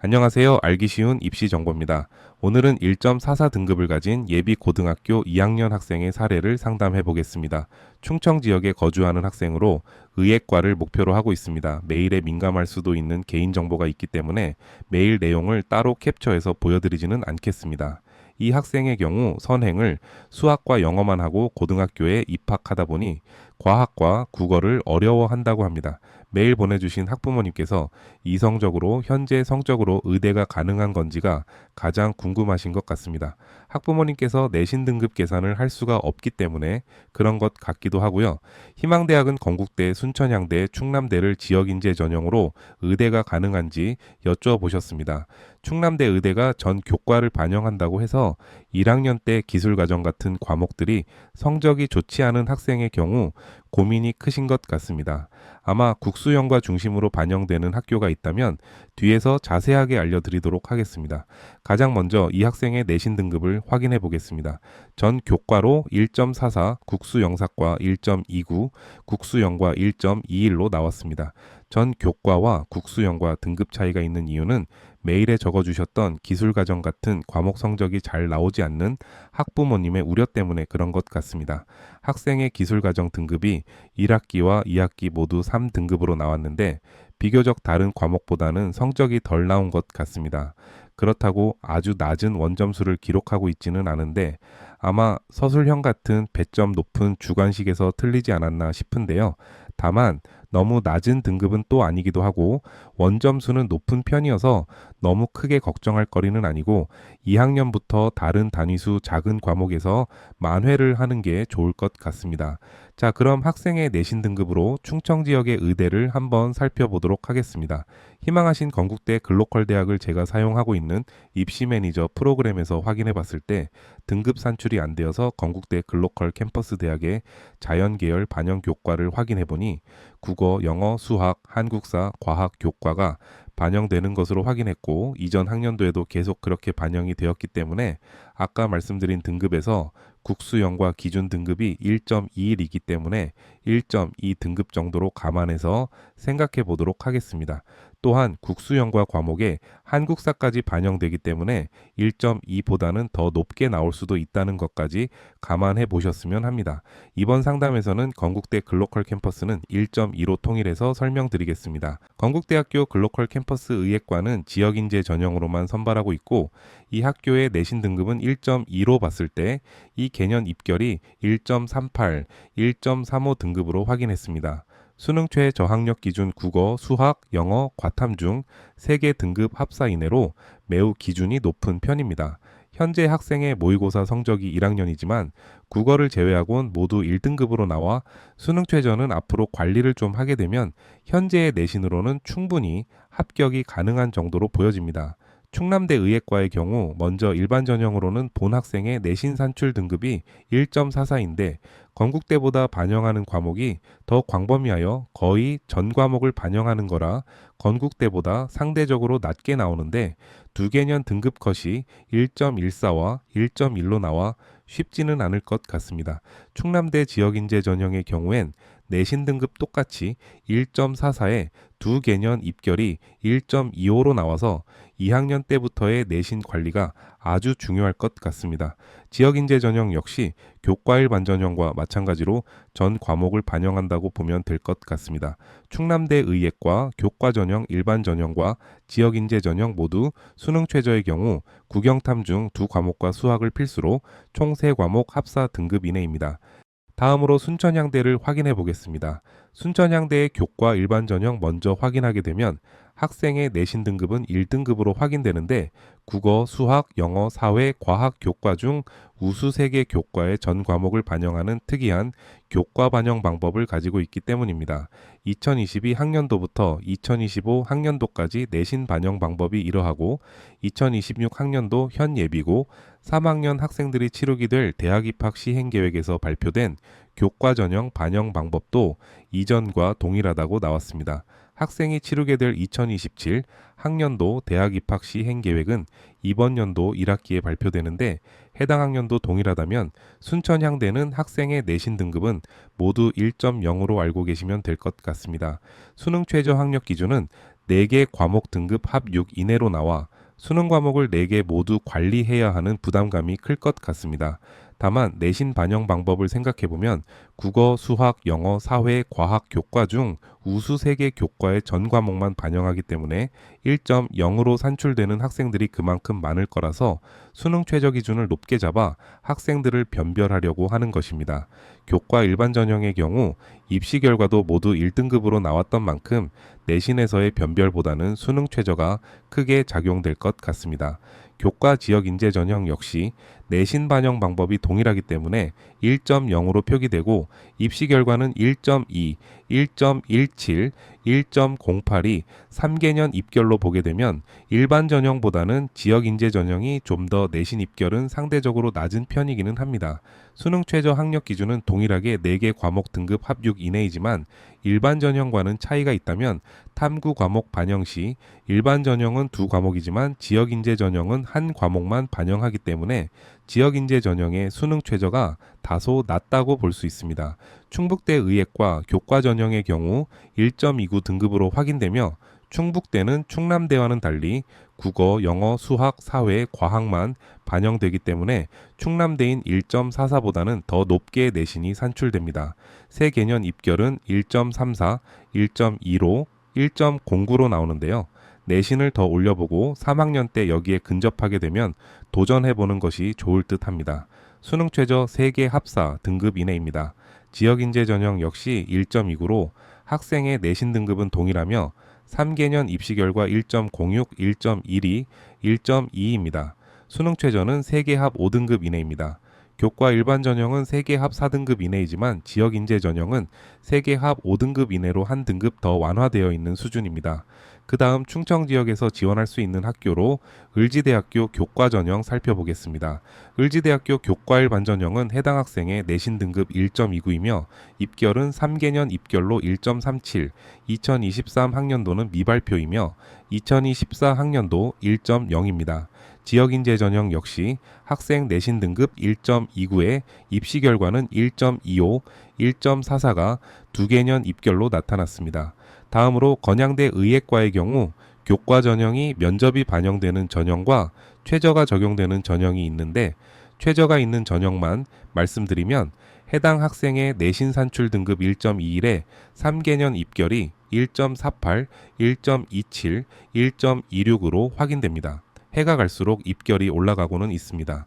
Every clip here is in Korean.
안녕하세요. 알기 쉬운 입시 정보입니다. 오늘은 1.44 등급을 가진 예비 고등학교 2학년 학생의 사례를 상담해 보겠습니다. 충청 지역에 거주하는 학생으로 의예과를 목표로 하고 있습니다. 메일에 민감할 수도 있는 개인정보가 있기 때문에 메일 내용을 따로 캡처해서 보여드리지는 않겠습니다. 이 학생의 경우 선행을 수학과 영어만 하고 고등학교에 입학하다 보니 과학과 국어를 어려워한다고 합니다. 메일 보내주신 학부모님께서 이성적으로 현재 성적으로 의대가 가능한 건지가 가장 궁금하신 것 같습니다. 학부모님께서 내신 등급 계산을 할 수가 없기 때문에 그런 것 같기도 하고요. 희망대학은 건국대, 순천향대, 충남대를 지역인재 전형으로 의대가 가능한지 여쭈어보셨습니다. 충남대 의대가 전 교과를 반영한다고 해서 1학년 때 기술과정 같은 과목들이 성적이 좋지 않은 학생의 경우 고민이 크신 것 같습니다. 아마 국수형과 중심으로 반영되는 학교가 있다면 뒤에서 자세하게 알려드리도록 하겠습니다. 가장 먼저 이 학생의 내신 등급을 확인해 보겠습니다. 전 교과로 1.44, 국수영사과 1.29, 국수영과 1.21로 나왔습니다. 전 교과와 국수영과 등급 차이가 있는 이유는 메일에 적어주셨던 기술과정 같은 과목 성적이 잘 나오지 않는 학부모님의 우려 때문에 그런 것 같습니다. 학생의 기술과정 등급이 1학기와 2학기 모두 3등급으로 나왔는데 비교적 다른 과목보다는 성적이 덜 나온 것 같습니다. 그렇다고 아주 낮은 원점수를 기록하고 있지는 않은데 아마 서술형 같은 배점 높은 주관식에서 틀리지 않았나 싶은데요. 다만 너무 낮은 등급은 또 아니기도 하고 원점수는 높은 편이어서 너무 크게 걱정할 거리는 아니고 2학년부터 다른 단위수 작은 과목에서 만회를 하는 게 좋을 것 같습니다. 자, 그럼 학생의 내신 등급으로 충청 지역의 의대를 한번 살펴보도록 하겠습니다. 희망하신 건국대 글로컬 대학을 제가 사용하고 있는 입시 매니저 프로그램에서 확인해 봤을 때 등급 산출이 안 되어서 건국대 글로컬 캠퍼스 대학의 자연계열 반영 교과를 확인해 보니 국어, 영어, 수학, 한국사, 과학 교과가 반영되는 것으로 확인했고 이전 학년도에도 계속 그렇게 반영이 되었기 때문에 아까 말씀드린 등급에서 국수형과 기준 등급이 1.21이기 때문에 1.2 등급 정도로 감안해서 생각해 보도록 하겠습니다. 또한 국수형과 과목에 한국사까지 반영되기 때문에 1.2보다는 더 높게 나올 수도 있다는 것까지 감안해 보셨으면 합니다. 이번 상담에서는 건국대 글로컬 캠퍼스는 1.2로 통일해서 설명드리겠습니다. 건국대학교 글로컬 캠퍼스 의예과는 지역인재 전형으로만 선발하고 있고 이 학교의 내신 등급은 1.2로 봤을 때 이 개년 입결이 1.38, 1.35 등급으로 확인했습니다. 수능 최 저학력 기준 국어, 수학, 영어, 과탐 중 3개 등급 합사 이내로 매우 기준이 높은 편입니다. 현재 학생의 모의고사 성적이 1학년이지만 국어를 제외하고는 모두 1등급으로 나와 수능 최저는 앞으로 관리를 좀 하게 되면 현재의 내신으로는 충분히 합격이 가능한 정도로 보여집니다. 충남대 의예과의 경우 먼저 일반 전형으로는 본 학생의 내신 산출 등급이 1.44인데 건국대보다 반영하는 과목이 더 광범위하여 거의 전 과목을 반영하는 거라 건국대보다 상대적으로 낮게 나오는데 두 개년 등급 컷이 1.14와 1.1로 나와 쉽지는 않을 것 같습니다. 충남대 지역인재 전형의 경우엔 내신 등급 똑같이 1.44에 두 개년 입결이 1.25로 나와서 2학년 때부터의 내신 관리가 아주 중요할 것 같습니다. 지역인재 전형 역시 교과일 반전형과 마찬가지로 전 과목을 반영한다고 보면 될 것 같습니다. 충남대 의예과 교과 전형, 일반 전형과 지역인재 전형 모두 수능 최저의 경우 국영탐 중 두 과목과 수학을 필수로 총 3과목 합사 등급 이내입니다. 다음으로 순천향대를 확인해 보겠습니다. 순천향대의 교과 일반 전형 먼저 확인하게 되면 학생의 내신 등급은 1등급으로 확인되는데 국어, 수학, 영어, 사회, 과학 교과 중 우수 3개 교과의 전 과목을 반영하는 특이한 교과 반영 방법을 가지고 있기 때문입니다. 2022 학년도부터 2025 학년도까지 내신 반영 방법이 이러하고 2026 학년도 현 예비고 3학년 학생들이 치르게 될 대학 입학 시행 계획에서 발표된 교과 전형 반영 방법도 이전과 동일하다고 나왔습니다. 학생이 치르게 될 2027 학년도 대학 입학 시행 계획은 이번 연도 1학기에 발표되는데 해당 학년도 동일하다면 순천향대는 학생의 내신 등급은 모두 1.0으로 알고 계시면 될 것 같습니다. 수능 최저 학력 기준은 4개 과목 등급 합 6 이내로 나와 수능 과목을 4개 모두 관리해야 하는 부담감이 클 것 같습니다. 다만 내신 반영 방법을 생각해보면 국어, 수학, 영어, 사회, 과학, 교과 중 우수 3개 교과의 전 과목만 반영하기 때문에 1.0으로 산출되는 학생들이 그만큼 많을 거라서 수능 최저 기준을 높게 잡아 학생들을 변별하려고 하는 것입니다. 교과 일반 전형의 경우 입시 결과도 모두 1등급으로 나왔던 만큼 내신에서의 변별보다는 수능 최저가 크게 작용될 것 같습니다. 교과 지역 인재 전형 역시 내신 반영 방법이 동일하기 때문에 1.0으로 표기되고 입시 결과는 1.2, 1.17, 1.08이 3개년 입결로 보게 되면 일반 전형보다는 지역 인재 전형이 좀 더 내신 입결은 상대적으로 낮은 편이기는 합니다. 수능 최저 학력 기준은 동일하게 4개 과목 등급 합 6 이내이지만 일반 전형과는 차이가 있다면 탐구 과목 반영 시 일반 전형은 2과목이지만 지역 인재 전형은 1과목만 반영하기 때문에 지역 인재 전형의 수능 최저가 다소 낮다고 볼 수 있습니다. 충북대 의예과 교과 전형의 경우 1.29 등급으로 확인되며 충북대는 충남대와는 달리 국어, 영어, 수학, 사회, 과학만 반영되기 때문에 충남대인 1.44보다는 더 높게 내신이 산출됩니다. 새 개년 입결은 1.34, 1.25, 1.09로 나오는데요. 내신을 더 올려보고 3학년 때 여기에 근접하게 되면 도전해보는 것이 좋을 듯 합니다. 수능 최저 3개 합사 등급 이내입니다. 지역인재 전형 역시 1.29로 학생의 내신 등급은 동일하며 3개년 입시 결과 1.06, 1.12, 1.2입니다. 수능 최저는 3개 합 5등급 이내입니다. 교과 일반 전형은 3개 합 4등급 이내이지만 지역 인재 전형은 3개 합 5등급 이내로 한 등급 더 완화되어 있는 수준입니다. 그 다음 충청 지역에서 지원할 수 있는 학교로 을지대학교 교과 전형 살펴보겠습니다. 을지대학교 교과 일반 전형은 해당 학생의 내신 등급 1.29이며 입결은 3개년 입결로 1.37, 2023 학년도는 미발표이며 2024 학년도 1.0입니다. 지역인재 전형 역시 학생 내신 등급 1.29에 입시 결과는 1.25, 1.44가 2개년 입결로 나타났습니다. 다음으로 건양대 의예과의 경우 교과 전형이 면접이 반영되는 전형과 최저가 적용되는 전형이 있는데 최저가 있는 전형만 말씀드리면 해당 학생의 내신 산출 등급 1.21에 3개년 입결이 1.48, 1.27, 1.26으로 확인됩니다. 해가 갈수록 입결이 올라가고는 있습니다.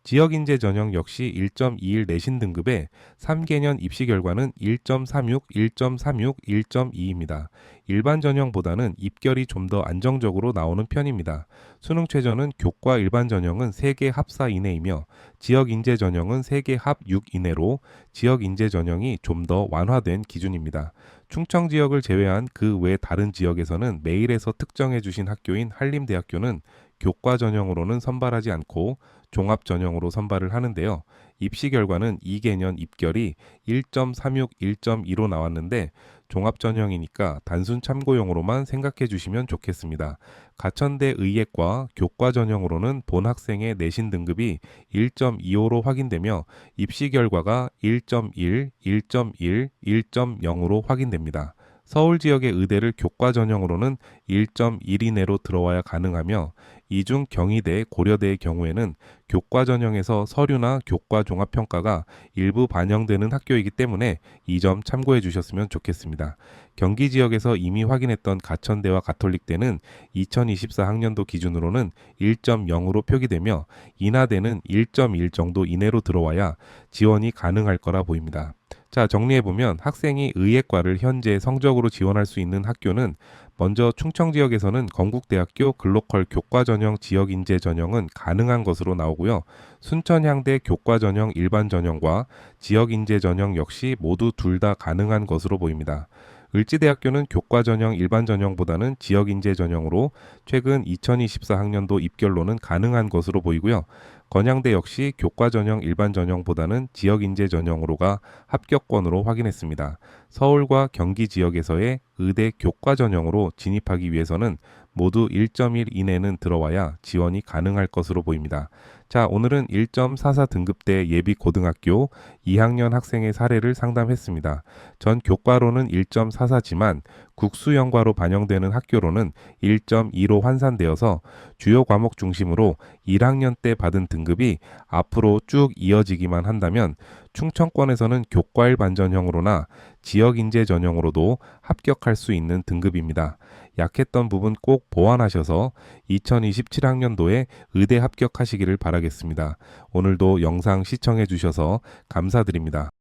지역인재 전형 역시 1.21 내신 등급에 3개년 입시 결과는 1.36, 1.36, 1.2입니다. 일반 전형보다는 입결이 좀 더 안정적으로 나오는 편입니다. 수능 최저는 교과 일반 전형은 3개 합 4 이내이며 지역인재 전형은 3개 합 6 이내로 지역인재 전형이 좀 더 완화된 기준입니다. 충청 지역을 제외한 그 외 다른 지역에서는 메일에서 특정해 주신 학교인 한림대학교는 교과 전형으로는 선발하지 않고 종합 전형으로 선발을 하는데요. 입시 결과는 2개년 입결이 1.36, 1.2로 나왔는데 종합 전형이니까 단순 참고용으로만 생각해 주시면 좋겠습니다. 가천대 의예과 교과 전형으로는 본 학생의 내신 등급이 1.25로 확인되며 입시 결과가 1.1, 1.1, 1.0으로 확인됩니다. 서울 지역의 의대를 교과 전형으로는 1.1 이내로 들어와야 가능하며 이중 경희대, 고려대의 경우에는 교과 전형에서 서류나 교과 종합평가가 일부 반영되는 학교이기 때문에 이 점 참고해 주셨으면 좋겠습니다. 경기 지역에서 이미 확인했던 가천대와 가톨릭대는 2024 학년도 기준으로는 1.0으로 표기되며 인하대는 1.1 정도 이내로 들어와야 지원이 가능할 거라 보입니다. 자, 정리해보면 학생이 의예과를 현재 성적으로 지원할 수 있는 학교는 먼저 충청 지역에서는 건국대학교 글로컬 교과 전형 지역 인재 전형은 가능한 것으로 나오고요. 순천향대 교과 전형 일반 전형과 지역 인재 전형 역시 모두 둘 다 가능한 것으로 보입니다. 을지대학교는 교과 전형 일반 전형보다는 지역 인재 전형으로 최근 2024 학년도 입결로는 가능한 것으로 보이고요. 건양대 역시 교과 전형 일반 전형보다는 지역 인재 전형으로가 합격권으로 확인했습니다. 서울과 경기 지역에서의 의대 교과 전형으로 진입하기 위해서는 모두 1.1 이내는 들어와야 지원이 가능할 것으로 보입니다. 자, 오늘은 1.44 등급대 예비 고등학교 2학년 학생의 사례를 상담했습니다. 전 교과로는 1.44지만 국수영과로 반영되는 학교로는 1.2로 환산되어서 주요 과목 중심으로 1학년 때 받은 등급이 앞으로 쭉 이어지기만 한다면 충청권에서는 교과일 반전형으로나 지역인재 전형으로도 합격할 수 있는 등급입니다. 약했던 부분 꼭 보완하셔서 2027학년도에 의대 합격하시기를 바라겠습니다. 오늘도 영상 시청해 주셔서 감사드립니다.